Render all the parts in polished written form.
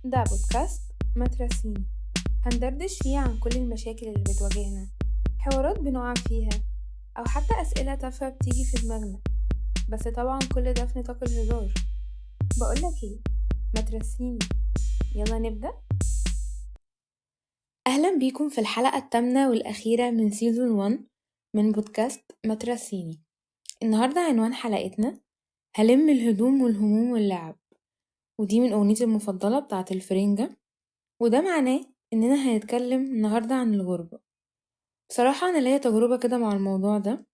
ده بودكاست مترسيني، هندردش فيه عن كل المشاكل اللي بتواجهنا، حوارات بنقع فيها أو حتى أسئلة تافهة بتيجي في دماغنا. بس طبعا كل ده في نطاق الهزار. بقولك ايه، مترسيني، يلا نبدأ. أهلا بيكم في الحلقة الثامنة والأخيرة من سيزون 1 من بودكاست مترسيني. النهاردة عنوان حلقتنا هلم الهدوم والهموم واللعب، ودي من أغنيتي المفضلة بتاعت الفرنجة. وده معناه إننا هنتكلم النهاردة عن الغربة. بصراحة أنا ليا تجربة كده مع الموضوع ده.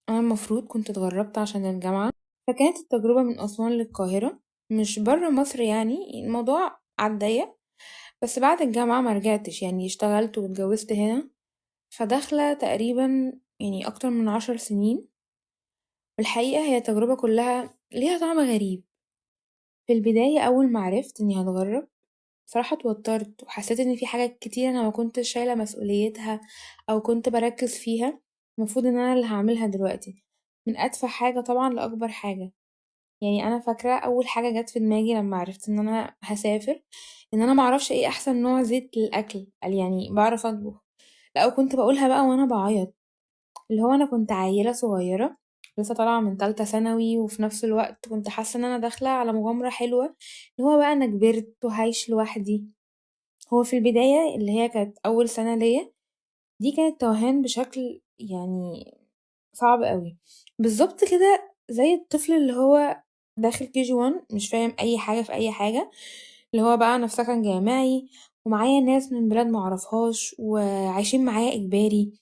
أنا المفروض كنت اتغربت عشان الجامعة، فكانت التجربة من أسوان للقاهرة، مش برا مصر، يعني الموضوع عالضيق. بس بعد الجامعة مرجعتش، يعني اشتغلت واتجوزت هنا، فداخلة تقريبا يعني أكتر من 10 سنين. والحقيقة هي التجربة كلها ليها طعم غريب. في البداية أول ما عرفت إني هتغرب، صراحة اتوترت وحسيت ان في حاجات كتير انا ما كنتش شايلة مسؤوليتها او كنت بركز فيها، المفروض ان انا اللي هعملها دلوقتي، من اتفه حاجة طبعا لاكبر حاجة. يعني انا فاكرة اول حاجة جت في دماغي لما عرفت ان انا هسافر، ان انا معرفش ايه احسن نوع زيت للاكل، قال يعني بعرف اطبخ. لا، وكنت بقولها بقى وانا بعيط، اللي هو انا كنت عيلة صغيرة لسه طالعة من تالتة ثانوي، وفي نفس الوقت كنت حاسة ان انا داخلة على مغامرة حلوة، اللي هو بقى انا كبرت وهعيش لوحدي. هو في البداية اللي هي كانت أول سنة ليا، دي كانت توهان بشكل يعني صعب قوي. بالظبط كده زي الطفل اللي هو داخل KG1 مش فاهم أي حاجة في أي حاجة، اللي هو بقى أنا في سكن جامعي ومعايا ناس من بلاد معرفهاش وعايشين معايا إجباري،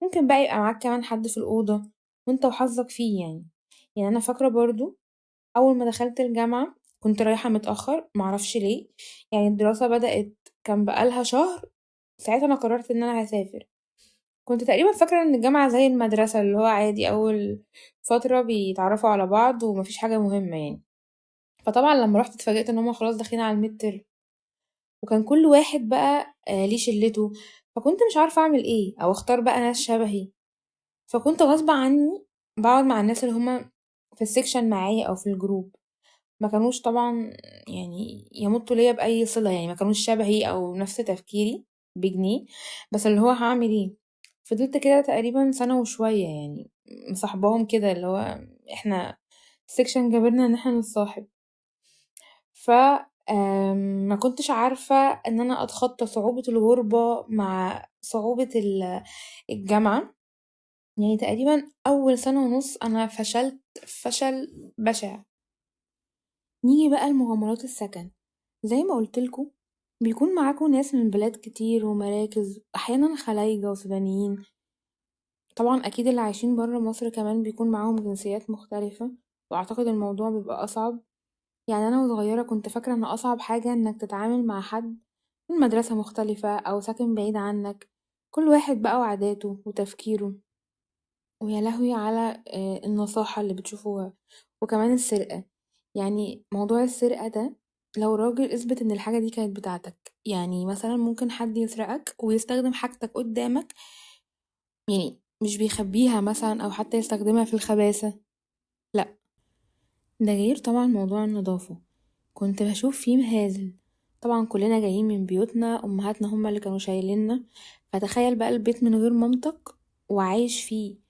ممكن بقى يبقى معاك كمان حد في الأوضة وانت وحظك فيه. يعني أنا فاكرة برضو أول ما دخلت الجامعة كنت رايحة متأخر، معرفش ليه. يعني الدراسة بدأت كان بقالها شهر، ساعتها أنا قررت إن أنا هسافر. كنت تقريبا فاكرة إن الجامعة زي المدرسة، اللي هو عادي أول فترة بيتعرفوا على بعض ومفيش حاجة مهمة يعني. فطبعا لما رحت اتفاجئت إن هما خلاص داخلين على الميد ترم، وكان كل واحد بقى ليه شلته، فكنت مش عارفة أعمل إيه أو أختار بقى ناس شبهي. فكنت غصب عني بقعد مع الناس اللي هما في السكشن معايا أو في الجروب. ما كانوش طبعًا يعني يمُتّوا ليّا بأي صِلة، يعني ما كانوش شبهي أو نفس تفكيري بجنيه، بس اللي هو هاعمل إيه؟ فضلت كده تقريبًا سَنة وشوية، يعني مصاحباهم كده، اللي هو إحنا السكشن جابرنا إن إحنا نتصاحب. ف ما كنتش عارفة إن أنا أتخطّى صعوبة الغُربة مع صعوبة الجامعة. يعني تقريبًا أول سَنة ونُص أنا فشلت فشل بشع. نيجي بقى لمغامرات السكن. زي ما قُلت لكم، بيكون معاكم ناس من بلاد كتير ومراكز، أحيانًا خلايجة وسودانيين. طبعًا أكيد اللي عايشين برّه مصر كمان بيكون معاهم جنسيات مختلفة، وأعتقد الموضوع بيبقى أصعب. يعني أنا وصغيرة كنت فاكرة إن أصعب حاجة إنك تتعامل مع حد من مدرسة مختلفة أو ساكن بعيد عنك، كل واحد بقى وعاداته وتفكيره. ويا لهوي على النصاحة اللي بتشوفوها، وكمان السرقة. يعني موضوع السرقة ده، لو راجل اثبت إن الحاجة دي كانت بتاعتك، يعني مثلًا ممكن حد يسرقك ويستخدم حاجتك قدامك، يعني مش بيخبيها مثلًا أو حتى يستخدمها في الخباثة، لأ. ده غير طبعًا موضوع النضافة، كنت باشوف فيه مهازل. طبعًا كلنا جايين من بيوتنا أمهاتنا هُم اللي كانوا شايليننا، فتخيل بقى البيت من غير مامتك وعايش فيه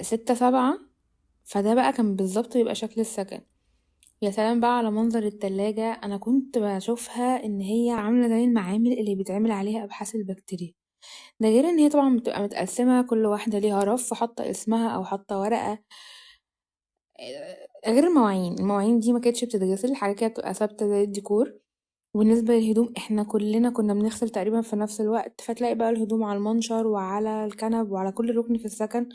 6، 7. فده بقى كان بالضبط بيبقى شكل السكن. يا سلام بقى على منظر التلاجة، أنا كنت باشوفها إن هي عاملة زي المعامل اللي بيتعمل عليها أبحاث البكتيريا. ده غير إن هي طبعًا بتبقى متقسمة، كل واحدة ليها رف حاطة اسمها أو حاطة ورقة. غير المواعين دي ما كانتش بتتغسل، حاجة كده بتبقى ثابتة زي الديكور. وبالنسبة للهدوم إحنا كلنا كنا بنغسل تقريبا في نفس الوقت، فتلاقي بقى الهدوم على المنشر وعلى الكنب وعلى كل ركن في السكن.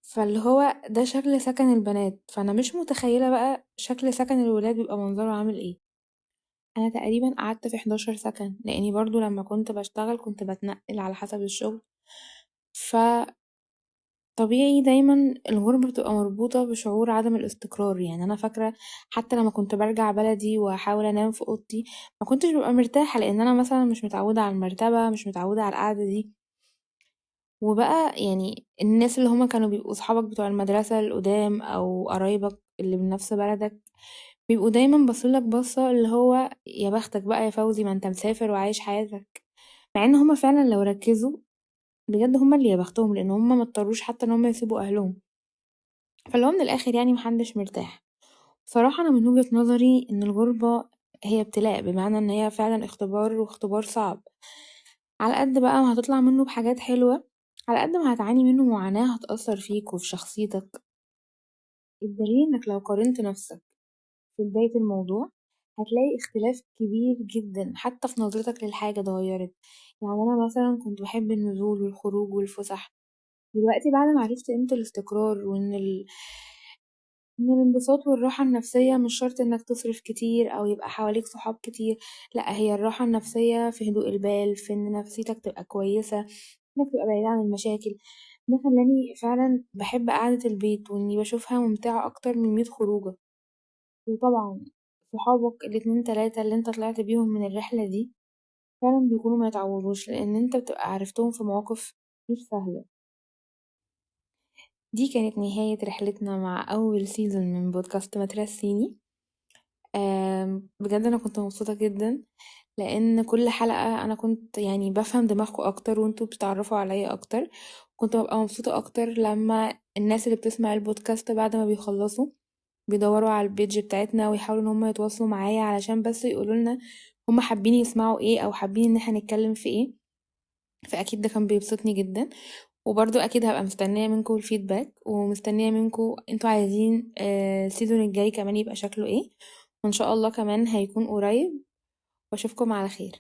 فاللي هو ده شكل سكن البنات، فأنا مش متخيلة بقى شكل سكن الولاد بيبقى منظره عامل ايه. أنا تقريبا قعدت في 11 سكن، لأني برضو لما كنت بشتغل كنت بتنقل على حسب الشغل. فطبيعي دايما الغربة بتبقى مربوطة بشعور عدم الاستقرار. يعني أنا فاكرة حتى لما كنت برجع بلدي وأحاول أنام في أوضتي، ما كنتش ببقى مرتاحة، لأن أنا مثلا مش متعودة على المرتبة، مش متعودة على القعدة دي. وبقى يعني الناس اللي هما كانوا بيبقوا صحابك بتوع المدرسة القدام أو قرايبك اللي من نفس بلدك، بيبقوا دايما بصولك بصة اللي هو يا بختك بقى يا فوزي، ما انت مسافر وعايش حياتك، مع ان هما فعلا لو ركزوا بجد هما اللي يا بختهم، لان هما مضطروش حتى ان هما يسيبوا اهلهم. فاللي هو من الاخر يعني محدش مرتاح. بصراحة انا من وجهة نظري ان الغربة هي ابتلاء، بمعنى ان هي فعلا اختبار، واختبار صعب. على قد بقى ما هتطلع منه بحاجات حلوة، على قد ما هتعاني منه معاناة هتأثر فيك وفي شخصيتك. الدليل انك لو قارنت نفسك في بداية الموضوع هتلاقي اختلاف كبير جدا، حتى في نظرتك للحاجة اتغيرت. يعني أنا مثلا كنت بحب النزول والخروج والفسح، دلوقتي بعد ما عرفت قيمة الاستقرار، إن الانبساط والراحة النفسية مش شرط إنك تصرف كتير أو يبقى حواليك صحاب كتير. لأ، هي الراحة النفسية في هدوء البال، في إن نفسيتك تبقى كويسة، إنك تبقى بعيد عن المشاكل. ده خلاني فعلا بحب قعدة البيت، وإني بشوفها ممتعة أكتر من 100 خروجة. وطبعا صحابك الاتنين تلاتة اللي انت طلعت بيهم من الرحلة دي فعلا بيكونوا ما يتعوضوش، لأن انت بتبقى عرفتهم في مواقف مش سهلة. دي كانت نهاية رحلتنا مع أول سيزون من بودكاست مدرسيني. بجد أنا كنت مبسوطة جدا، لأن كل حلقة أنا كنت يعني بفهم دماغكم أكتر وانتوا بتتعرفوا عليا أكتر. كنت ببقى مبسوطة أكتر لما الناس اللي بتسمع البودكاست بعد ما بيخلصوا بيدوروا على البيج بتاعتنا ويحاولوا ان هم يتواصلوا معايا، علشان بس يقولوا لنا هم حابين يسمعوا ايه او حابين ان احنا نتكلم في ايه. فاكيد ده كان بيبسطني جدا. وبرضو اكيد هبقى مستنية منكم الفيدباك، ومستنية منكم انتوا عايزين السيزون الجاي كمان يبقى شكله ايه. وان شاء الله كمان هيكون قريب، واشوفكم على خير.